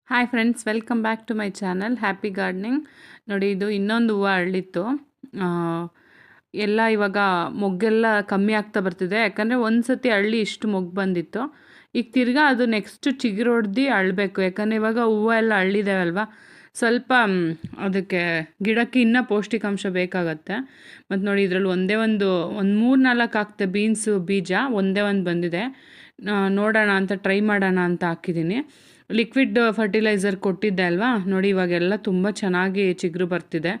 Hi friends, welcome back to my channel happy gardening. ನೋಡಿ, ಇದು ಇನ್ನೊಂದು ಹೂವು ಅರಳಿತ್ತು. ಆ, ಎಲ್ಲ ಇವಾಗ ಮೊಗ್ಗೆಲ್ಲ ಕಮ್ಮಿ ಆಗ್ತಾ ಬರ್ತಿದೆ. ಯಾಕಂದರೆ ಒಂದು ಸತಿ ಅರಳಿ ಇಷ್ಟು ಮೊಗ್ಗು ಬಂದಿತ್ತು. ಈಗ ತಿರ್ಗಾ ಅದು ನೆಕ್ಸ್ಟ್ ಚಿಗುರೊಡ್ದು ಅರಳಬೇಕು. ಯಾಕಂದರೆ ಇವಾಗ ಹೂವು ಎಲ್ಲ ಅರಳಿದಾವಲ್ವ, ಸ್ವಲ್ಪ ಅದಕ್ಕೆ ಗಿಡಕ್ಕೆ ಇನ್ನೂ ಪೌಷ್ಟಿಕಾಂಶ ಬೇಕಾಗತ್ತೆ. ಮತ್ತು ನೋಡಿ, ಇದರಲ್ಲಿ ಒಂದು 3-4 ಆಗ್ತದೆ ಬೀನ್ಸು ಬೀಜ, ಒಂದೇ ಒಂದು ಬಂದಿದೆ. ನೋಡೋಣ ಅಂತ, ಟ್ರೈ ಮಾಡೋಣ ಅಂತ ಹಾಕಿದ್ದೀನಿ. ಲಿಕ್ವಿಡ್ ಫರ್ಟಿಲೈಸರ್ ಕೊಟ್ಟಿದ್ದೆ ಅಲ್ವಾ, ನೋಡಿ ಇವಾಗೆಲ್ಲ ತುಂಬ ಚೆನ್ನಾಗಿ ಚಿಗುರು ಬರ್ತಿದೆ.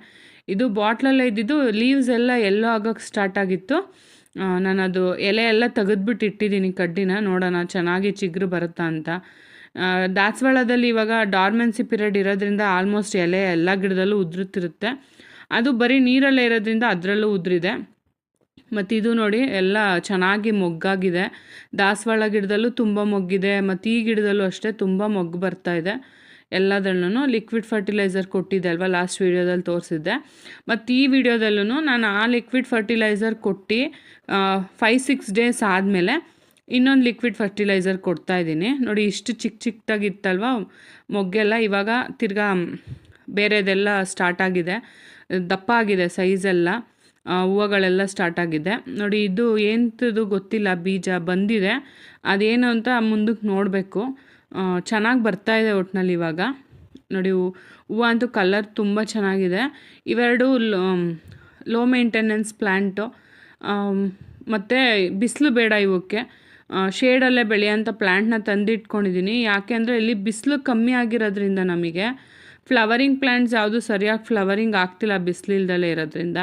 ಇದು ಬಾಟ್ಲಲ್ಲೇ ಇದ್ದಿದ್ದು, ಲೀವ್ಸ್ ಎಲ್ಲ ಎಲ್ಲೋ ಆಗೋಕ್ಕೆ ಸ್ಟಾರ್ಟ್ ಆಗಿತ್ತು. ನಾನು ಅದು ಎಲೆ ಎಲ್ಲ ತೆಗೆದ್ಬಿಟ್ಟು ಇಟ್ಟಿದ್ದೀನಿ ಕಡ್ಡಿನ, ನೋಡೋಣ ಚೆನ್ನಾಗಿ ಚಿಗುರು ಬರುತ್ತಾ ಅಂತ. ದಾಸವಾಳದಲ್ಲಿ ಇವಾಗ ಡಾರ್ಮೆನ್ಸಿ ಪೀರಿಯಡ್ ಇರೋದ್ರಿಂದ ಆಲ್ಮೋಸ್ಟ್ ಎಲೆ ಎಲ್ಲ ಗಿಡದಲ್ಲೂ ಉದುರುತ್ತಿರುತ್ತೆ. ಅದು ಬರೀ ನೀರಲ್ಲೇ ಇರೋದ್ರಿಂದ ಅದರಲ್ಲೂ ಉದುರಿದೆ. ಮತ್ತು ಇದು ನೋಡಿ ಎಲ್ಲ ಚೆನ್ನಾಗಿ ಮೊಗ್ಗಾಗಿದೆ. ದಾಸವಾಳ ಗಿಡದಲ್ಲೂ ತುಂಬ ಮೊಗ್ಗಿದೆ, ಮತ್ತು ಈ ಗಿಡದಲ್ಲೂ ಅಷ್ಟೇ ತುಂಬ ಮೊಗ್ಗು ಬರ್ತಾ ಇದೆ. ಎಲ್ಲದರಲ್ಲೂ ಲಿಕ್ವಿಡ್ ಫರ್ಟಿಲೈಸರ್ ಕೊಟ್ಟಿದ್ದೆ ಅಲ್ವಾ, ಲಾಸ್ಟ್ ವೀಡಿಯೋದಲ್ಲಿ ತೋರಿಸಿದ್ದೆ. ಮತ್ತು ಈ ವಿಡಿಯೋದಲ್ಲೂ ನಾನು ಆ ಲಿಕ್ವಿಡ್ ಫರ್ಟಿಲೈಸರ್ ಕೊಟ್ಟು 5-6 ಡೇಸ್ ಆದಮೇಲೆ ಇನ್ನೊಂದು ಲಿಕ್ವಿಡ್ ಫರ್ಟಿಲೈಸರ್ ಕೊಡ್ತಾಯಿದ್ದೀನಿ. ನೋಡಿ, ಇಷ್ಟು ಚಿಕ್ಕದಾಗಿತ್ತಲ್ವ ಮೊಗ್ಗೆಲ್ಲ, ಇವಾಗ ತಿರ್ಗಾ ಬೇರೆದೆಲ್ಲ ಸ್ಟಾರ್ಟ್ ಆಗಿದೆ, ದಪ್ಪ ಆಗಿದೆ ಸೈಜೆಲ್ಲ, ಹೂವುಗಳೆಲ್ಲ ಸ್ಟಾರ್ಟ್ ಆಗಿದೆ. ನೋಡಿ, ಇದು ಎಂಥದ್ದು ಗೊತ್ತಿಲ್ಲ, ಬೀಜ ಬಂದಿದೆ, ಅದೇನು ಅಂತ ಮುಂದಕ್ಕೆ ನೋಡಬೇಕು. ಚೆನ್ನಾಗಿ ಬರ್ತಾಯಿದೆ ಒಟ್ಟಿನಲ್ಲಿ ಇವಾಗ. ನೋಡಿ, ಹೂವು ಅಂತೂ ಕಲರ್ ತುಂಬ ಚೆನ್ನಾಗಿದೆ. ಇವೆರಡು ಲೋ ಮೇಂಟೆನೆನ್ಸ್ ಪ್ಲ್ಯಾಂಟು, ಮತ್ತು ಬಿಸಿಲು ಬೇಡ ಇವಕ್ಕೆ, ಶೇಡಲ್ಲೇ ಬೆಳೆಯೋಂಥ ಪ್ಲ್ಯಾಂಟ್ನ ತಂದಿಟ್ಕೊಂಡಿದ್ದೀನಿ. ಯಾಕೆ ಅಂದರೆ ಇಲ್ಲಿ ಬಿಸಿಲು ಕಮ್ಮಿ ಆಗಿರೋದ್ರಿಂದ ನಮಗೆ ಫ್ಲವರಿಂಗ್ ಪ್ಲ್ಯಾಂಟ್ಸ್ ಯಾವುದು ಸರಿಯಾಗಿ ಫ್ಲವರಿಂಗ್ ಆಗ್ತಿಲ್ಲ ಬಿಸಿಲಿಲ್ದಲೇ ಇರೋದ್ರಿಂದ.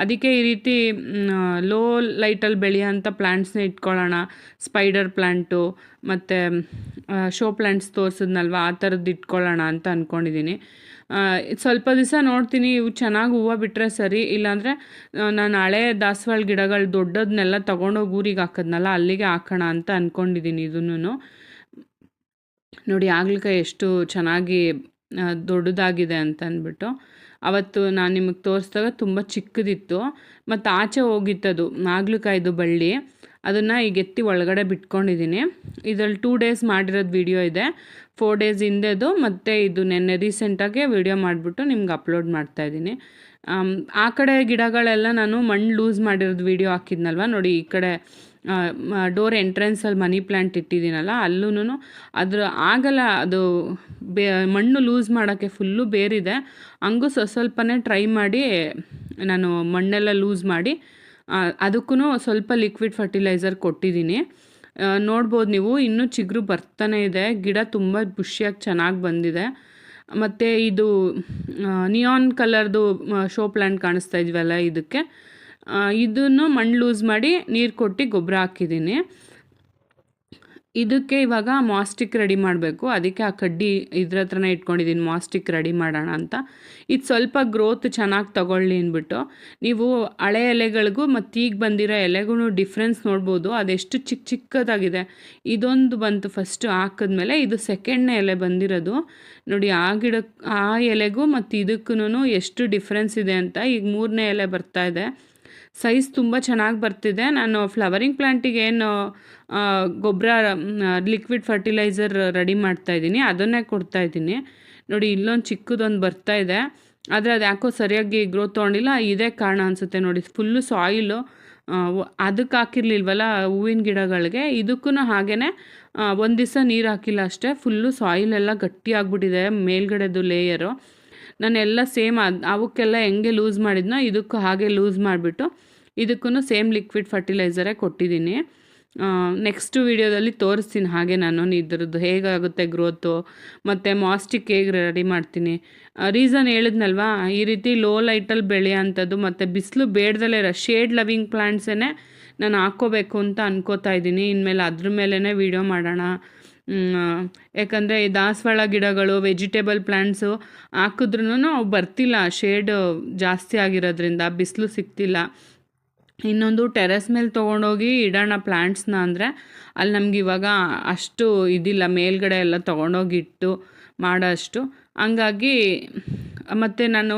ಅದಕ್ಕೆ ಈ ರೀತಿ ಲೋ ಲೈಟಲ್ಲಿ ಬೆಳೆಯೋಂಥ ಪ್ಲ್ಯಾಂಟ್ಸ್ನ ಇಟ್ಕೊಳ್ಳೋಣ. ಸ್ಪೈಡರ್ ಪ್ಲ್ಯಾಂಟು ಮತ್ತು ಶೋ ಪ್ಲ್ಯಾಂಟ್ಸ್ ತೋರಿಸಿದ್ನಲ್ವ, ಆ ಥರದ್ದು ಇಟ್ಕೊಳ್ಳೋಣ ಅಂತ ಅಂದ್ಕೊಂಡಿದ್ದೀನಿ. ಸ್ವಲ್ಪ ದಿವಸ ನೋಡ್ತೀನಿ, ಇವು ಚೆನ್ನಾಗಿ ಹೂವು ಬಿಟ್ಟರೆ ಸರಿ, ಇಲ್ಲಾಂದರೆ ನಾನು ಹಳೆ ದಾಸವಾಳ ಗಿಡಗಳು ದೊಡ್ಡದನ್ನೆಲ್ಲ ತೊಗೊಂಡೋಗಿ ಊರಿಗೆ ಹಾಕಿದ್ನಲ್ಲ, ಅಲ್ಲಿಗೆ ಹಾಕೋಣ ಅಂತ ಅಂದ್ಕೊಂಡಿದ್ದೀನಿ. ಇದನ್ನು ನೋಡಿ, ಹಾಗಲಕಾಯಿ ಎಷ್ಟು ಚೆನ್ನಾಗಿ ದೊಡ್ಡದಾಗಿದೆ ಅಂತ ಅಂದ್ಬಿಟ್ಟು. ಅವತ್ತು ನಾನು ನಿಮಗೆ ತೋರಿಸಿದಾಗ ತುಂಬ ಚಿಕ್ಕದಿತ್ತು, ಮತ್ತು ಆಚೆ ಹೋಗಿತ್ತದು ಹಾಗಲಕಾಯ್ದು ಬಳ್ಳಿ. ಅದನ್ನು ಈಗ ಎತ್ತಿ ಒಳಗಡೆ ಬಿಟ್ಕೊಂಡಿದ್ದೀನಿ. ಇದರಲ್ಲಿ 2 ಡೇಸ್ ಮಾಡಿರೋದು ವಿಡಿಯೋ ಇದೆ, 4 ಡೇಸ್ ಹಿಂದೆದು, ಮತ್ತು ಇದು ನೆನ್ನೆ ರೀಸೆಂಟಾಗೆ ವಿಡಿಯೋ ಮಾಡಿಬಿಟ್ಟು ನಿಮ್ಗೆ ಅಪ್ಲೋಡ್ ಮಾಡ್ತಾಯಿದ್ದೀನಿ. ಆ ಕಡೆ ಗಿಡಗಳೆಲ್ಲ ನಾನು ಮಣ್ಣು ಲೂಸ್ ಮಾಡಿರೋದು ವಿಡಿಯೋ ಹಾಕಿದ್ನಲ್ವ, ನೋಡಿ ಈ ಕಡೆ ಡೋರ್ ಎಂಟ್ರೆನ್ಸಲ್ಲಿ ಮನಿ ಪ್ಲ್ಯಾಂಟ್ ಇಟ್ಟಿದ್ದೀನಲ್ಲ, ಅಲ್ಲೂ ಅದ್ರ ಆಗಲ್ಲ, ಅದು ಮಣ್ಣು ಲೂಸ್ ಮಾಡೋಕ್ಕೆ ಫುಲ್ಲು ಬೇರಿದೆ. ಹಂಗೂ ಸ್ವಲ್ಪನೇ ಟ್ರೈ ಮಾಡಿ ನಾನು ಮಣ್ಣೆಲ್ಲ ಲೂಸ್ ಮಾಡಿ ಅದಕ್ಕೂ ಸ್ವಲ್ಪ ಲಿಕ್ವಿಡ್ ಫರ್ಟಿಲೈಸರ್ ಕೊಟ್ಟಿದ್ದೀನಿ. ನೋಡ್ಬೋದು ನೀವು, ಇನ್ನೂ ಚಿಗುರು ಬರ್ತಾನೆ ಇದೆ, ಗಿಡ ತುಂಬ ಬುಷಿಯಾಗಿ ಚೆನ್ನಾಗಿ ಬಂದಿದೆ. ಮತ್ತು ಇದು ನಿಯಾನ್ ಕಲರ್ದು ಶೋ ಪ್ಲ್ಯಾಂಟ್ ಕಾಣಿಸ್ತಾ ಇದ್ವಲ್ಲ, ಇದನ್ನು ಮಣ್ಣು ಲೂಸ್ ಮಾಡಿ ನೀರು ಕೊಟ್ಟು ಗೊಬ್ಬರ ಹಾಕಿದ್ದೀನಿ. ಇದಕ್ಕೆ ಇವಾಗ ಮಾಸ್ಟಿಕ್ ರೆಡಿ ಮಾಡಬೇಕು. ಅದಕ್ಕೆ ಆ ಕಡ್ಡಿ ಇದ್ರ ಹತ್ರನೇ ಇಟ್ಕೊಂಡಿದ್ದೀನಿ, ಮಾಸ್ಟಿಕ್ ರೆಡಿ ಮಾಡೋಣ ಅಂತ. ಇದು ಸ್ವಲ್ಪ ಗ್ರೋತ್ ಚೆನ್ನಾಗಿ ತಗೊಳ್ಳಿ ಅಂದ್ಬಿಟ್ಟು. ನೀವು ಹಳೆ ಎಲೆಗಳಿಗೂ ಮತ್ತು ಈಗ ಬಂದಿರೋ ಎಲೆಗೂ ಡಿಫ್ರೆನ್ಸ್ ನೋಡ್ಬೋದು, ಅದೆಷ್ಟು ಚಿಕ್ಕದಾಗಿದೆ. ಇದೊಂದು ಬಂತು ಫಸ್ಟು ಹಾಕಿದ್ಮೇಲೆ, ಇದು ಸೆಕೆಂಡ್ನೇ ಎಲೆ ಬಂದಿರೋದು. ನೋಡಿ, ಆ ಎಲೆಗೂ ಮತ್ತು ಇದಕ್ಕೂ ಎಷ್ಟು ಡಿಫ್ರೆನ್ಸ್ ಇದೆ ಅಂತ. ಈಗ 3ನೇ ಎಲೆ ಬರ್ತಾಯಿದೆ, ಸೈಜ್ ತುಂಬ ಚೆನ್ನಾಗಿ ಬರ್ತಿದೆ. ನಾನು ಫ್ಲವರಿಂಗ್ ಪ್ಲ್ಯಾಂಟಿಗೆ ಏನು ಗೊಬ್ಬರ ಲಿಕ್ವಿಡ್ ಫರ್ಟಿಲೈಸರ್ ರೆಡಿ ಮಾಡ್ತಾಯಿದ್ದೀನಿ, ಅದನ್ನೇ ಕೊಡ್ತಾಯಿದ್ದೀನಿ. ನೋಡಿ, ಇಲ್ಲೊಂದು ಚಿಕ್ಕದೊಂದು ಬರ್ತಾಯಿದೆ, ಆದರೆ ಅದು ಯಾಕೋ ಸರಿಯಾಗಿ ಗ್ರೋತ್ ತೊಗೊಂಡಿಲ್ಲ, ಇದೇ ಕಾರಣ ಅನಿಸುತ್ತೆ. ನೋಡಿ, ಫುಲ್ಲು ಸಾಯಿಲು, ಅದಕ್ಕೆ ಹಾಕಿರ್ಲಿಲ್ವಲ್ಲ ಹೂವಿನ ಗಿಡಗಳಿಗೆ, ಇದಕ್ಕೂ ಹಾಗೇ ಒಂದು ದಿವಸ ನೀರು ಹಾಕಿಲ್ಲ ಅಷ್ಟೇ, ಫುಲ್ಲು ಸಾಯಿಲೆಲ್ಲ ಗಟ್ಟಿ ಆಗಿಬಿಟ್ಟಿದೆ ಮೇಲ್ಗಡೆದು ಲೇಯರು. ನಾನೆಲ್ಲ ಸೇಮ್ ಅವಕ್ಕೆಲ್ಲ ಹೆಂಗೆ ಲೂಸ್ ಮಾಡಿದ್ನೋ ಇದಕ್ಕೂ ಹಾಗೆ ಲೂಸ್ ಮಾಡಿಬಿಟ್ಟು ಇದಕ್ಕೂ ಸೇಮ್ ಲಿಕ್ವಿಡ್ ಫರ್ಟಿಲೈಸರೇ ಕೊಟ್ಟಿದ್ದೀನಿ. ನೆಕ್ಸ್ಟ್ ವೀಡಿಯೋದಲ್ಲಿ ತೋರಿಸ್ತೀನಿ ಹಾಗೆ ನಾನು ಇದ್ರದ್ದು ಹೇಗಾಗುತ್ತೆ ಗ್ರೋತು, ಮತ್ತು ಮಾಸ್ಟಿಕ್ ಹೇಗೆ ರೆಡಿ ಮಾಡ್ತೀನಿ. ರೀಸನ್ ಹೇಳಿದ್ನಲ್ವಾ, ಈ ರೀತಿ ಲೋ ಲೈಟಲ್ಲಿ ಬೆಳೆಯೋಂಥದ್ದು ಮತ್ತು ಬಿಸಿಲು ಬೇಡ್ದಲೇ ಇರೋ ಶೇಡ್ ಲವಿಂಗ್ ಪ್ಲ್ಯಾಂಟ್ಸೇ ನಾನು ಹಾಕ್ಕೋಬೇಕು ಅಂತ ಅನ್ಕೋತಾ ಇದ್ದೀನಿ. ಇನ್ಮೇಲೆ ಅದ್ರ ಮೇಲೇ ವೀಡಿಯೋ ಮಾಡೋಣ. ಯಾಕಂದರೆ ಈ ದಾಸವಾಳ ಗಿಡಗಳು, ವೆಜಿಟೇಬಲ್ ಪ್ಲ್ಯಾಂಟ್ಸು ಹಾಕಿದ್ರೂ ಬರ್ತಿಲ್ಲ, ಶೇಡ್ ಜಾಸ್ತಿ ಆಗಿರೋದ್ರಿಂದ ಬಿಸಿಲು ಸಿಗ್ತಿಲ್ಲ. ಇನ್ನೊಂದು ಟೆರೆಸ್ ಮೇಲೆ ತೊಗೊಂಡೋಗಿ ಇಡೋಣ ಪ್ಲ್ಯಾಂಟ್ಸ್ನ ಅಂದರೆ ಅಲ್ಲಿ ನಮ್ಗೆ ಇವಾಗ ಅಷ್ಟು ಇದಿಲ್ಲ, ಮೇಲ್ಗಡೆ ಎಲ್ಲ ತೊಗೊಂಡೋಗಿ ಇಟ್ಟು ಮಾಡೋ ಅಷ್ಟು. ಹಂಗಾಗಿ ಮತ್ತು ನಾನು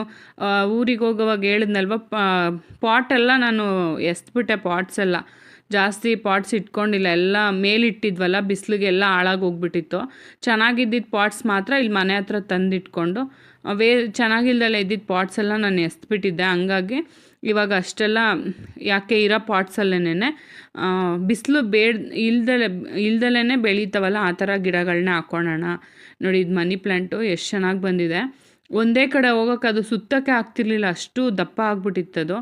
ಊರಿಗೆ ಹೋಗೋವಾಗ ಹೇಳಿದ್ನಲ್ವ, ಪಾಟೆಲ್ಲ ನಾನು ಎಸ್ಬಿಟ್ಟೆ, ಪಾಟ್ಸ್ ಎಲ್ಲ ಜಾಸ್ತಿ ಪಾಟ್ಸ್ ಇಟ್ಕೊಂಡಿಲ್ಲ, ಎಲ್ಲ ಮೇಲಿಟ್ಟಿದ್ವಲ್ಲ ಬಿಸಿಲಿಗೆಲ್ಲ ಹಾಳಾಗೋಗ್ಬಿಟ್ಟಿತ್ತು. ಚೆನ್ನಾಗಿದ್ದಿದ್ದು ಪಾಟ್ಸ್ ಮಾತ್ರ ಇಲ್ಲಿ ಮನೆ ಹತ್ರ ತಂದಿಟ್ಕೊಂಡು ಚೆನ್ನಾಗಿಲ್ದೆಲ್ಲ ಇದ್ದಿದ್ದು ಪಾಟ್ಸ್ ಎಲ್ಲ ನಾನು ಎಸ್ಬಿಟ್ಟಿದ್ದೆ. ಹಂಗಾಗಿ ಇವಾಗ ಅಷ್ಟೆಲ್ಲ ಯಾಕೆ ಇರೋ ಪಾಟ್ಸಲ್ಲೇ ಬಿಸಿಲು ಇಲ್ದಲೇ ಬೆಳೀತಾವಲ್ಲ ಆ ಥರ ಗಿಡಗಳನ್ನ ಹಾಕ್ಕೊಳ್ಳೋಣ. ನೋಡಿ ಇದು ಮನಿ ಪ್ಲ್ಯಾಂಟು ಎಷ್ಟು ಚೆನ್ನಾಗಿ ಬಂದಿದೆ. ಒಂದೇ ಕಡೆ ಹೋಗೋಕೆ ಅದು ಸುತ್ತಕ್ಕೆ ಆಗ್ತಿರ್ಲಿಲ್ಲ, ಅಷ್ಟು ದಪ್ಪ ಆಗ್ಬಿಟ್ಟಿತ್ತದು.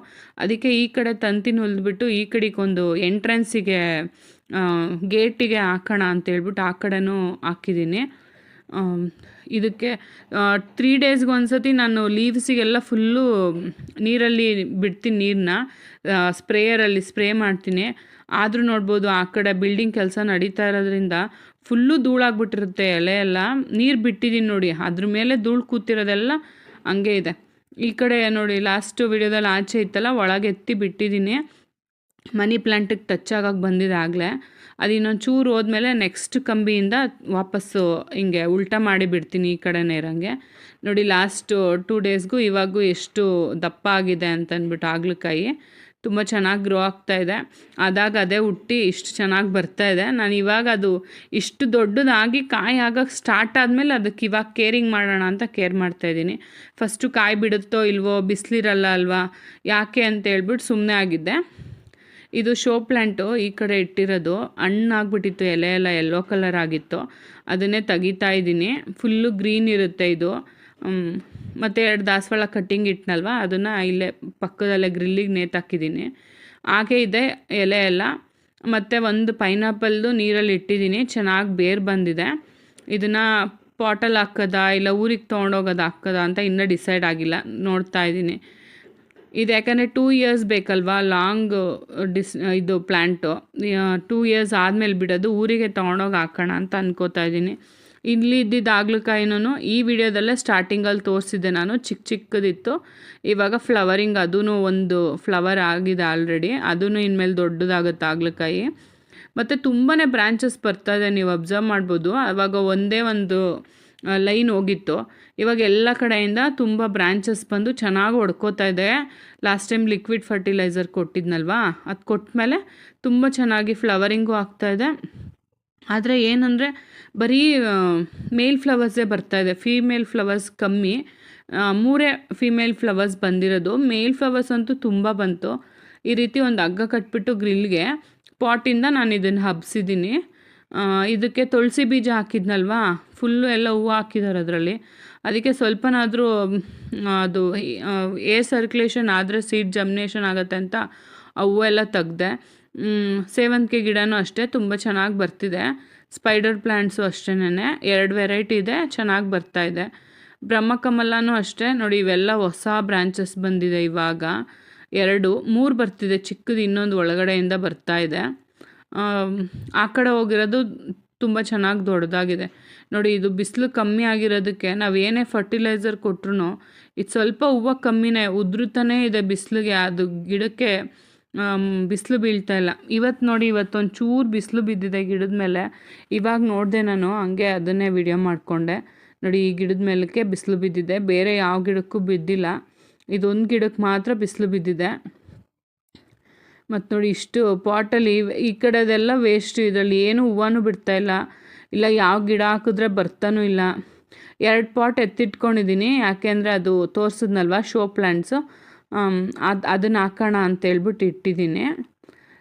ಅದಕ್ಕೆ ಈ ಕಡೆ ತಂತಿನ ಹೊಲಿದ್ಬಿಟ್ಟು ಈ ಕಡೆಗೊಂದು ಎಂಟ್ರೆನ್ಸಿಗೆ ಗೇಟಿಗೆ ಹಾಕೋಣ ಅಂತೇಳ್ಬಿಟ್ಟು ಆ ಕಡೆನೂ ಹಾಕಿದ್ದೀನಿ. ಇದಕ್ಕೆ 3 ಡೇಸ್ಗೆ ಒಂದ್ಸತಿ ನಾನು ಲೀವ್ಸಿಗೆಲ್ಲ ಫುಲ್ಲು ನೀರಲ್ಲಿ ಬಿಡ್ತೀನಿ, ನೀರನ್ನ ಸ್ಪ್ರೇಯರಲ್ಲಿ ಸ್ಪ್ರೇ ಮಾಡ್ತೀನಿ. ಆದರೂ ನೋಡ್ಬೋದು ಆ ಕಡೆ ಬಿಲ್ಡಿಂಗ್ ಕೆಲಸ ನಡೀತಾ ಇರೋದ್ರಿಂದ ಫುಲ್ಲು ಧೂಳಾಗ್ಬಿಟ್ಟಿರುತ್ತೆ ಎಲೆ ಎಲ್ಲ. ನೀರು ಬಿಟ್ಟಿದ್ದೀನಿ ನೋಡಿ, ಅದ್ರ ಮೇಲೆ ಧೂಳು ಕೂತಿರೋದೆಲ್ಲ ಹಂಗೆ ಇದೆ. ಈ ಕಡೆ ನೋಡಿ ಲಾಸ್ಟ್ ವಿಡಿಯೋದಲ್ಲಿ ಆಚೆ ಇತ್ತಲ್ಲ, ಒಳಗೆ ಎತ್ತಿ ಬಿಟ್ಟಿದ್ದೀನಿ. ಮನಿ ಪ್ಲ್ಯಾಂಟಿಗೆ ಟಚ್ ಆಗೋಕ್ಕೆ ಬಂದಿದೆ ಆಗಲೇ. ಅದು ಇನ್ನೊಂದು ಚೂರು ಹೋದ್ಮೇಲೆ ನೆಕ್ಸ್ಟ್ ಕಂಬಿಯಿಂದ ವಾಪಸ್ಸು ಹಿಂಗೆ ಉಲ್ಟಾ ಮಾಡಿ ಬಿಡ್ತೀನಿ ಈ ಕಡೆನೇ ಇರೋಂಗೆ. ನೋಡಿ ಲಾಸ್ಟು 2 ಡೇಸ್ಗೂ ಇವಾಗೂ ಎಷ್ಟು ದಪ್ಪ ಆಗಿದೆ ಅಂತಂದ್ಬಿಟ್ಟು ಹಾಗಲಕಾಯಿ ತುಂಬ ಚೆನ್ನಾಗಿ ಗ್ರೋ ಆಗ್ತಾಯಿದೆ. ಅದೇ ಹುಟ್ಟಿ ಇಷ್ಟು ಚೆನ್ನಾಗಿ ಬರ್ತಾಯಿದೆ. ನಾನು ಇವಾಗ ಅದು ಇಷ್ಟು ದೊಡ್ಡದಾಗಿ ಕಾಯಿ ಆಗೋಕ್ಕೆ ಸ್ಟಾರ್ಟ್ ಆದಮೇಲೆ ಅದಕ್ಕೆ ಇವಾಗ ಕೇರಿಂಗ್ ಮಾಡೋಣ ಅಂತ ಕೇರ್ ಮಾಡ್ತಾಯಿದ್ದೀನಿ. ಫಸ್ಟು ಕಾಯಿ ಬಿಡುತ್ತೋ ಇಲ್ವೋ, ಬಿಸಿಲಿರಲ್ಲ ಅಲ್ವಾ, ಯಾಕೆ ಅಂತೇಳ್ಬಿಟ್ಟು ಸುಮ್ಮನೆ ಆಗಿದ್ದೆ. ಇದು ಶೋ ಪ್ಲ್ಯಾಂಟು ಈ ಕಡೆ ಇಟ್ಟಿರೋದು, ಹಣ್ಣಾಗ್ಬಿಟ್ಟಿತ್ತು, ಎಲೆ ಎಲ್ಲ ಯೆಲ್ಲೋ ಕಲರ್ ಆಗಿತ್ತು, ಅದನ್ನೇ ತೆಗಿತಾ ಇದ್ದೀನಿ. ಫುಲ್ಲು ಗ್ರೀನ್ ಇರುತ್ತೆ ಇದು. ಮತ್ತು 2 ದಾಸವಾಳ ಕಟ್ಟಿಂಗ್ ಇಟ್ನಲ್ವ, ಅದನ್ನು ಇಲ್ಲೇ ಪಕ್ಕದಲ್ಲೇ ಗ್ರಿಲ್ಲಿಗೆ ನೇತಾಕಿದ್ದೀನಿ. ಹಾಗೆ ಇದೆ ಎಲೆ ಎಲ್ಲ. ಮತ್ತು ಒಂದು ಪೈನಾಪಲ್ದು ನೀರಲ್ಲಿ ಇಟ್ಟಿದ್ದೀನಿ, ಚೆನ್ನಾಗಿ ಬೇರು ಬಂದಿದೆ. ಇದನ್ನು ಪಾಟಲ್ಲಿ ಹಾಕೋದಾ ಇಲ್ಲ ಊರಿಗೆ ತೊಗೊಂಡೋಗೋದು ಹಾಕೋದಾ ಅಂತ ಇನ್ನೂ ಡಿಸೈಡ್ ಆಗಿಲ್ಲ, ನೋಡ್ತಾ ಇದ್ದೀನಿ. ಇದು ಯಾಕಂದರೆ 2 ಇಯರ್ಸ್ ಬೇಕಲ್ವಾ, ಲಾಂಗ್ ಇದು ಪ್ಲ್ಯಾಂಟು. 2 ಇಯರ್ಸ್ ಆದಮೇಲೆ ಬಿಡೋದು, ಊರಿಗೆ ತೊಗೊಂಡೋಗಿ ಹಾಕೋಣ ಅಂತ ಅನ್ಕೋತಾ ಇದ್ದೀನಿ. ಇಲ್ಲಿ ಇದ್ದಿದ್ದು ಹಾಗಲಕಾಯಿನೂ ಈ ವಿಡಿಯೋದಲ್ಲೇ ಸ್ಟಾರ್ಟಿಂಗಲ್ಲಿ ತೋರಿಸಿದ್ದೆ ನಾನು, ಚಿಕ್ಕದಿತ್ತು. ಇವಾಗ ಫ್ಲವರಿಂಗ್, ಅದೂ ಒಂದು ಫ್ಲವರ್ ಆಗಿದೆ ಆಲ್ರೆಡಿ, ಅದೂ ಇನ್ಮೇಲೆ ದೊಡ್ಡದಾಗುತ್ತೆ ಹಾಗಲಕಾಯಿ. ಮತ್ತು ತುಂಬಾ ಬ್ರ್ಯಾಂಚಸ್ ಬರ್ತಾಯಿದೆ, ನೀವು ಅಬ್ಸರ್ವ್ ಮಾಡ್ಬೋದು. ಆವಾಗ ಒಂದೇ ಒಂದು ಲೈನ್ ಹೋಗಿತ್ತು, ಇವಾಗ ಎಲ್ಲ ಕಡೆಯಿಂದ ತುಂಬ ಬ್ರ್ಯಾಂಚಸ್ ಬಂದು ಚೆನ್ನಾಗಿ ಹೊಡ್ಕೋತಾ ಇದೆ. ಲಾಸ್ಟ್ ಟೈಮ್ ಲಿಕ್ವಿಡ್ ಫರ್ಟಿಲೈಸರ್ ಕೊಟ್ಟಿದ್ನಲ್ವಾ, ಅದು ಕೊಟ್ಟಮೇಲೆ ತುಂಬ ಚೆನ್ನಾಗಿ ಫ್ಲವರಿಂಗು ಆಗ್ತಾಯಿದೆ. ಆದರೆ ಏನಂದರೆ ಬರೀ ಮೇಲ್ ಫ್ಲವರ್ಸೇ ಬರ್ತಾಯಿದೆ, ಫೀಮೇಲ್ ಫ್ಲವರ್ಸ್ ಕಮ್ಮಿ. 3 ಫೀಮೇಲ್ ಫ್ಲವರ್ಸ್ ಬಂದಿರೋದು, ಮೇಲ್ ಫ್ಲವರ್ಸ್ ಅಂತೂ ತುಂಬ ಬಂತು. ಈ ರೀತಿ ಒಂದು ಹಗ್ಗ ಕಟ್ಬಿಟ್ಟು ಗ್ರಿಲ್ಗೆ ಪಾಟಿಂದ ನಾನು ಇದನ್ನು ಹಬ್ಸಿದ್ದೀನಿ. ಇದಕ್ಕೆ ತುಳಸಿ ಬೀಜ ಹಾಕಿದ್ನಲ್ವಾ, ಫುಲ್ಲು ಎಲ್ಲ ಹೂವು ಹಾಕಿದ್ದಾರೆ ಅದರಲ್ಲಿ. ಅದಕ್ಕೆ ಸ್ವಲ್ಪನಾದರೂ ಅದು ಏರ್ ಸರ್ಕ್ಯುಲೇಷನ್ ಆದರೆ ಸೀಡ್ ಜಮ್ನೇಷನ್ ಆಗುತ್ತೆ ಅಂತ ಆ ಹೂವೆಲ್ಲ ತೆಗ್ದೆ. ಸೇವಂತಿಗೆ ಗಿಡನೂ ಅಷ್ಟೇ ತುಂಬ ಚೆನ್ನಾಗಿ ಬರ್ತಿದೆ. ಸ್ಪೈಡರ್ ಪ್ಲ್ಯಾಂಟ್ಸು ಅಷ್ಟೇನೆ 2 ವೆರೈಟಿ ಇದೆ, ಚೆನ್ನಾಗಿ ಬರ್ತಾಯಿದೆ. ಬ್ರಹ್ಮಕಮಲನೂ ಅಷ್ಟೇ ನೋಡಿ, ಇವೆಲ್ಲ ಹೊಸ ಬ್ರ್ಯಾಂಚಸ್ ಬಂದಿದೆ ಇವಾಗ. 2 3 ಬರ್ತಿದೆ, ಚಿಕ್ಕದು ಇನ್ನೊಂದು ಒಳಗಡೆಯಿಂದ ಬರ್ತಾಯಿದೆ. ಆ ಕಡೆ ಹೋಗಿರೋದು ತುಂಬ ಚೆನ್ನಾಗಿ ದೊಡ್ಡದಾಗಿದೆ ನೋಡಿ. ಇದು ಬಿಸಿಲು ಕಮ್ಮಿ ಆಗಿರೋದಕ್ಕೆ ನಾವು ಏನೇ ಫರ್ಟಿಲೈಸರ್ ಕೊಟ್ರು ಇದು ಸ್ವಲ್ಪ ಹೂವು ಕಮ್ಮಿನೇ ಉದುರುತ್ತಾನೇ ಇದೆ ಬಿಸಿಲಿಗೆ. ಅದು ಗಿಡಕ್ಕೆ ಬಿಸಿಲು ಬೀಳ್ತಾ ಇಲ್ಲ. ಇವತ್ತು ನೋಡಿ, ಇವತ್ತೊಂದು ಚೂರು ಬಿಸಿಲು ಬಿದ್ದಿದೆ ಗಿಡದ ಮೇಲೆ. ಇವಾಗ ನೋಡಿದೆ ನಾನು, ಹಂಗೆ ಅದನ್ನೇ ವಿಡಿಯೋ ಮಾಡಿಕೊಂಡೆ. ನೋಡಿ ಈ ಗಿಡದ ಮೇಲಕ್ಕೆ ಬಿಸಿಲು ಬಿದ್ದಿದೆ, ಬೇರೆ ಯಾವ ಗಿಡಕ್ಕೂ ಬಿದ್ದಿಲ್ಲ, ಇದೊಂದು ಗಿಡಕ್ಕೆ ಮಾತ್ರ ಬಿಸಿಲು ಬಿದ್ದಿದೆ. ಮತ್ತು ನೋಡಿ ಇಷ್ಟು ಪಾಟಲ್ಲಿ ಈ ಕಡೆದೆಲ್ಲ ವೇಸ್ಟು, ಇದರಲ್ಲಿ ಏನು ಹೂವನೂ ಬಿಡ್ತಾಯಿಲ್ಲ, ಇಲ್ಲ ಯಾವ ಗಿಡ ಹಾಕಿದ್ರೆ ಬರ್ತಾನೂ ಇಲ್ಲ. 2 ಪಾಟ್ ಎತ್ತಿಟ್ಕೊಂಡಿದ್ದೀನಿ, ಯಾಕೆಂದರೆ ಅದು ತೋರಿಸಿದ್ನಲ್ವ ಶೋ ಪ್ಲ್ಯಾಂಟ್ಸು, ಅದನ್ನು ಹಾಕೋಣ ಅಂತೇಳ್ಬಿಟ್ಟು ಇಟ್ಟಿದ್ದೀನಿ.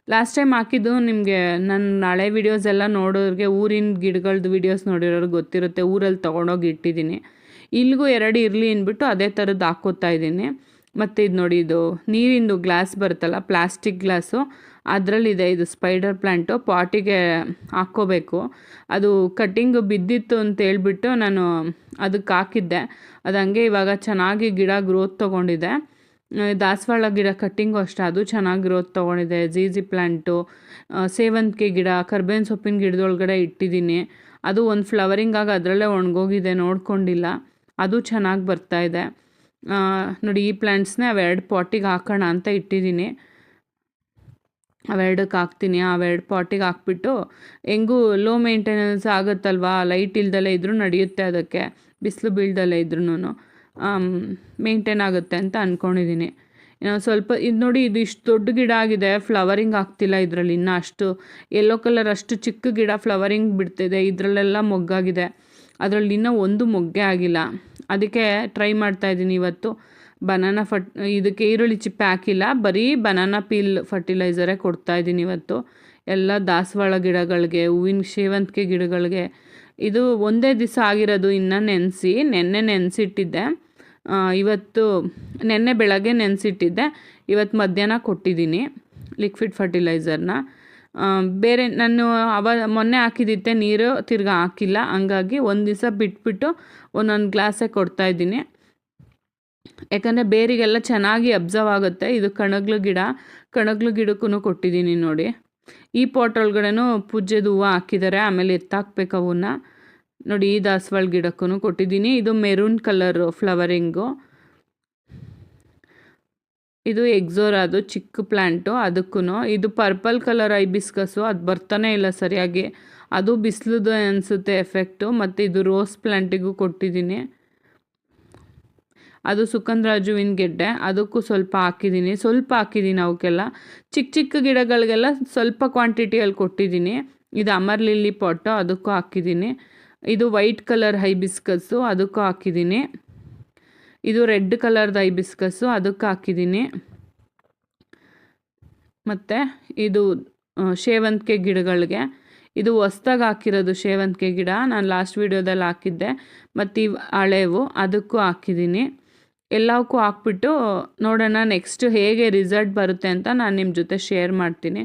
ಲಾಸ್ಟ್ ಟೈಮ್ ಹಾಕಿದ್ದು ನಿಮಗೆ ನನ್ನ ಹಳೆ ವೀಡಿಯೋಸ್ ಎಲ್ಲ ನೋಡೋರಿಗೆ, ಊರಿನ ಗಿಡಗಳದ್ದು ವೀಡಿಯೋಸ್ ನೋಡಿರೋರಿಗೆ ಗೊತ್ತಿರುತ್ತೆ, ಊರಲ್ಲಿ ತೊಗೊಂಡೋಗಿ ಇಟ್ಟಿದ್ದೀನಿ. ಇಲ್ಲಿಗೂ 2 ಇರಲಿ ಅಂದ್ಬಿಟ್ಟು ಅದೇ ಥರದ್ದು ಹಾಕ್ಕೋತಾ ಇದ್ದೀನಿ. ಮತ್ತು ಇದು ನೋಡಿ, ಇದು ನೀರಿಂದು ಗ್ಲಾಸ್ ಬರುತ್ತಲ್ಲ, ಪ್ಲಾಸ್ಟಿಕ್ ಗ್ಲಾಸು, ಅದರಲ್ಲಿದೆ ಇದು ಸ್ಪೈಡರ್ ಪ್ಲ್ಯಾಂಟು. ಪಾಟಿಗೆ ಹಾಕ್ಕೋಬೇಕು, ಅದು ಕಟ್ಟಿಂಗು ಬಿದ್ದಿತ್ತು ಅಂತೇಳ್ಬಿಟ್ಟು ನಾನು ಅದಕ್ಕೆ ಹಾಕಿದ್ದೆ. ಅದು ಹಂಗೆ ಇವಾಗ ಚೆನ್ನಾಗಿ ಗಿಡ ಗ್ರೋತ್ ತೊಗೊಂಡಿದೆ. ದಾಸವಾಳ ಗಿಡ ಕಟ್ಟಿಂಗು ಅಷ್ಟೇ, ಅದು ಚೆನ್ನಾಗಿ ಗ್ರೋತ್ ತೊಗೊಂಡಿದೆ. ಜೀಜಿ ಪ್ಲ್ಯಾಂಟು, ಸೇವಂತಿಗೆ ಗಿಡ, ಕರ್ಬೇವಿನ ಸೊಪ್ಪಿನ ಗಿಡದೊಳಗಡೆ ಇಟ್ಟಿದ್ದೀನಿ. ಅದು ಒಂದು ಫ್ಲವರಿಂಗ್ ಆಗಿ ಅದರಲ್ಲೇ ಒಣಗೋಗಿದೆ, ನೋಡ್ಕೊಂಡಿಲ್ಲ, ಅದು ಚೆನ್ನಾಗಿ ಬರ್ತಾಯಿದೆ. ನೋಡಿ ಈ ಪ್ಲ್ಯಾಂಟ್ಸ್ನೇ 2 ಪಾಟಿಗೆ ಹಾಕೋಣ ಅಂತ ಇಟ್ಟಿದ್ದೀನಿ. 2ಕ್ಕೆ ಹಾಕ್ತೀನಿ. 2 ಪಾಟಿಗೆ ಹಾಕ್ಬಿಟ್ಟು ಹೆಂಗೂ ಲೋ ಮೇಂಟೆನೆನ್ಸ್ ಆಗುತ್ತಲ್ವ, ಲೈಟ್ ಇಲ್ದಲೇ ಇದ್ರೂ ನಡೆಯುತ್ತೆ, ಅದಕ್ಕೆ ಬಿಸಿಲು ಬೀಳ್ದಲೇ ಇದ್ರೂ ಮೇಂಟೈನ್ ಆಗುತ್ತೆ ಅಂತ ಅಂದ್ಕೊಂಡಿದ್ದೀನಿ. ಸ್ವಲ್ಪ ಇದು ನೋಡಿ, ಇದು ಇಷ್ಟು ದೊಡ್ಡ ಗಿಡ ಆಗಿದೆ, ಫ್ಲವರಿಂಗ್ ಆಗ್ತಿಲ್ಲ ಇದರಲ್ಲಿ. ಇನ್ನೂ ಅಷ್ಟು ಯೆಲ್ಲೋ ಕಲರ್ ಅಷ್ಟು ಚಿಕ್ಕ ಗಿಡ ಫ್ಲವರಿಂಗ್ ಬಿಡ್ತಿದೆ, ಇದರಲ್ಲೆಲ್ಲ ಮೊಗ್ಗಾಗಿದೆ. ಅದರಲ್ಲಿ ಇನ್ನೂ ಒಂದು ಮೊಗ್ಗೆ ಆಗಿಲ್ಲ. ಅದಕ್ಕೆ ಟ್ರೈ ಮಾಡ್ತಾಯಿದ್ದೀನಿ ಇವತ್ತು. ಇದಕ್ಕೆ ಈರುಳ್ಳಿ ಚಿಪ್ಪೆ ಹಾಕಿಲ್ಲ, ಬರೀ ಬನಾನಾ ಪೀಲ್ ಫರ್ಟಿಲೈಸರೇ ಕೊಡ್ತಾಯಿದ್ದೀನಿ ಇವತ್ತು ಎಲ್ಲ ದಾಸವಾಳ ಗಿಡಗಳಿಗೆ, ಹೂವಿನ ಸೇವಂತಿಗೆ ಗಿಡಗಳಿಗೆ. ಇದು ಒಂದೇ ದಿವಸ ಆಗಿರೋದು, ಇನ್ನೂ ನೆನ್ನೆ ನೆನೆಸಿಟ್ಟಿದ್ದೆ. ನೆನ್ನೆ ಬೆಳಗ್ಗೆ ನೆನೆಸಿಟ್ಟಿದ್ದೆ, ಇವತ್ತು ಮಧ್ಯಾಹ್ನ ಕೊಟ್ಟಿದ್ದೀನಿ ಲಿಕ್ವಿಡ್ ಫರ್ಟಿಲೈಸರ್ನ. ಬೇರೆ ನಾನು ಮೊನ್ನೆ ಹಾಕಿದ್ದಿತ್ತೆ ನೀರು ತಿರ್ಗಾ ಹಾಕಿಲ್ಲ, ಹಂಗಾಗಿ ಒಂದು ದಿವಸ ಬಿಟ್ಬಿಟ್ಟು ಒಂದೊಂದು ಗ್ಲಾಸೇ ಕೊಡ್ತಾಯಿದ್ದೀನಿ. ಯಾಕಂದರೆ ಬೇರಿಗೆಲ್ಲ ಚೆನ್ನಾಗಿ ಅಬ್ಸರ್ವ್ ಆಗುತ್ತೆ. ಇದು ಕಣಗ್ಲು ಗಿಡಕ್ಕೂ ಕೊಟ್ಟಿದ್ದೀನಿ ನೋಡಿ. ಈ ಪಾಟ್ ಒಳಗಡೆನೂ ಪೂಜೆದು ಹೂವು ಹಾಕಿದ್ದಾರೆ, ಆಮೇಲೆ ಎತ್ತಾಕ್ಬೇಕು ಅವನ್ನ ನೋಡಿ. ಈ ದಾಸವಾಳ ಗಿಡಕ್ಕೂ ಕೊಟ್ಟಿದ್ದೀನಿ. ಇದು ಮೆರೂನ್ ಕಲರು ಫ್ಲವರಿಂಗು, ಇದು ಎಕ್ಸೋರಾದು ಚಿಕ್ಕ ಪ್ಲ್ಯಾಂಟು, ಅದಕ್ಕೂ. ಇದು ಪರ್ಪಲ್ ಕಲರ್ ಐಬಿಸ್ಕಸ್ಸು, ಅದು ಬರ್ತಾನೆ ಇಲ್ಲ ಸರಿಯಾಗಿ, ಅದು ಬಿಸಿಲುದು ಅನಿಸುತ್ತೆ ಎಫೆಕ್ಟು. ಮತ್ತು ಇದು ರೋಸ್ ಪ್ಲ್ಯಾಂಟಿಗೂ ಕೊಟ್ಟಿದ್ದೀನಿ. ಅದು ಸುಗಂಧರಾಜುವಿನ ಗೆಡ್ಡೆ, ಅದಕ್ಕೂ ಸ್ವಲ್ಪ ಹಾಕಿದ್ದೀನಿ ಅವಕ್ಕೆಲ್ಲ. ಚಿಕ್ಕ ಚಿಕ್ಕ ಗಿಡಗಳಿಗೆಲ್ಲ ಸ್ವಲ್ಪ ಕ್ವಾಂಟಿಟಿಯಲ್ಲಿ ಕೊಟ್ಟಿದ್ದೀನಿ. ಇದು ಅಮರ್ ಲಿಲ್ಲಿ ಪಾಟು, ಅದಕ್ಕೂ ಹಾಕಿದ್ದೀನಿ. ಇದು ವೈಟ್ ಕಲರ್ ಹೈಬಿಸ್ಕಸ್ಸು, ಅದಕ್ಕೂ ಹಾಕಿದ್ದೀನಿ. ಇದು ರೆಡ್ ಕಲರ್ದು ಹೈಬಿಸ್ಕಸ್ಸು, ಅದಕ್ಕೆ ಹಾಕಿದ್ದೀನಿ. ಮತ್ತು ಇದು ಸೇವಂತಿಗೆ ಗಿಡಗಳಿಗೆ, ಇದು ಹೊಸ್ದಾಗಿ ಹಾಕಿರೋದು ಸೇವಂತಿಗೆ ಗಿಡ, ನಾನು ಲಾಸ್ಟ್ ವೀಡಿಯೋದಲ್ಲಿ ಹಾಕಿದ್ದೆ. ಮತ್ತು ಇವು ಹಳೆವು, ಅದಕ್ಕೂ ಹಾಕಿದ್ದೀನಿ. ಎಲ್ಲವಕ್ಕೂ ಹಾಕ್ಬಿಟ್ಟು ನೋಡೋಣ ನೆಕ್ಸ್ಟ್ ಹೇಗೆ ರಿಸಲ್ಟ್ ಬರುತ್ತೆ ಅಂತ ನಾನು ನಿಮ್ಮ ಜೊತೆ ಶೇರ್ ಮಾಡ್ತೀನಿ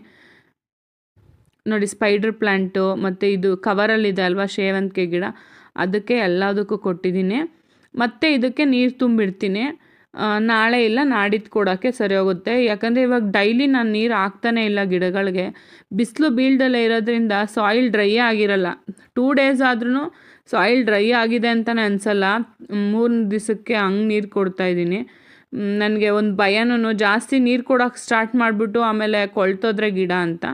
ನೋಡಿ. ಸ್ಪೈಡರ್ ಪ್ಲ್ಯಾಂಟು ಮತ್ತು ಇದು ಕವರಲ್ಲಿದೆ ಅಲ್ವಾ ಸೇವಂತಿಗೆ ಗಿಡ, ಅದಕ್ಕೆ ಎಲ್ಲದಕ್ಕೂ ಕೊಟ್ಟಿದ್ದೀನಿ. ಮತ್ತು ಇದಕ್ಕೆ ನೀರು ತುಂಬಿಡ್ತೀನಿ. ನಾಳೆ ಇಲ್ಲ ನಾಡಿದ್ದು ಕೊಡೋಕ್ಕೆ ಸರಿ ಹೋಗುತ್ತೆ. ಯಾಕಂದರೆ ಇವಾಗ ಡೈಲಿ ನಾನು ನೀರು ಹಾಕ್ತಾನೇ ಇಲ್ಲ ಗಿಡಗಳಿಗೆ. ಬಿಸಿಲು ಬೀಳ್ದಲ್ಲೇ ಇರೋದ್ರಿಂದ ಸಾಯಿಲ್ ಡ್ರೈ ಆಗಿರಲ್ಲ. 2 ಡೇಸ್ ಆದ್ರೂ ಸಾಯಿಲ್ ಡ್ರೈ ಆಗಿದೆ ಅಂತಲೇ ಅನಿಸಲ್ಲ. 3 ದಿವಸಕ್ಕೆ ಹಂಗೆ ನೀರು ಕೊಡ್ತಾಯಿದ್ದೀನಿ. ನನಗೆ ಒಂದು ಭಯನೂ, ಜಾಸ್ತಿ ನೀರು ಕೊಡೋಕ್ಕೆ ಸ್ಟಾರ್ಟ್ ಮಾಡಿಬಿಟ್ಟು ಆಮೇಲೆ ಕೊಳ್ತೋದ್ರೆ ಗಿಡ ಅಂತ.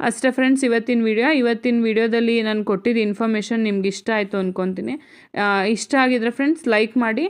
ಅಷ್ಟೇ ಫ್ರೆಂಡ್ಸ್ ಇವತ್ತಿನ ವಿಡಿಯೋದಲ್ಲಿ ನಾನು ಕೊಟ್ಟಿದ್ದ ಇನ್ಫಾರ್ಮೇಷನ್ ನಿಮ್ಗೆ ಇಷ್ಟ ಆಯಿತು ಅಂದ್ಕೊತೀನಿ. ಇಷ್ಟ ಆಗಿದ್ರೆ ಫ್ರೆಂಡ್ಸ್ ಲೈಕ್ ಮಾಡಿ.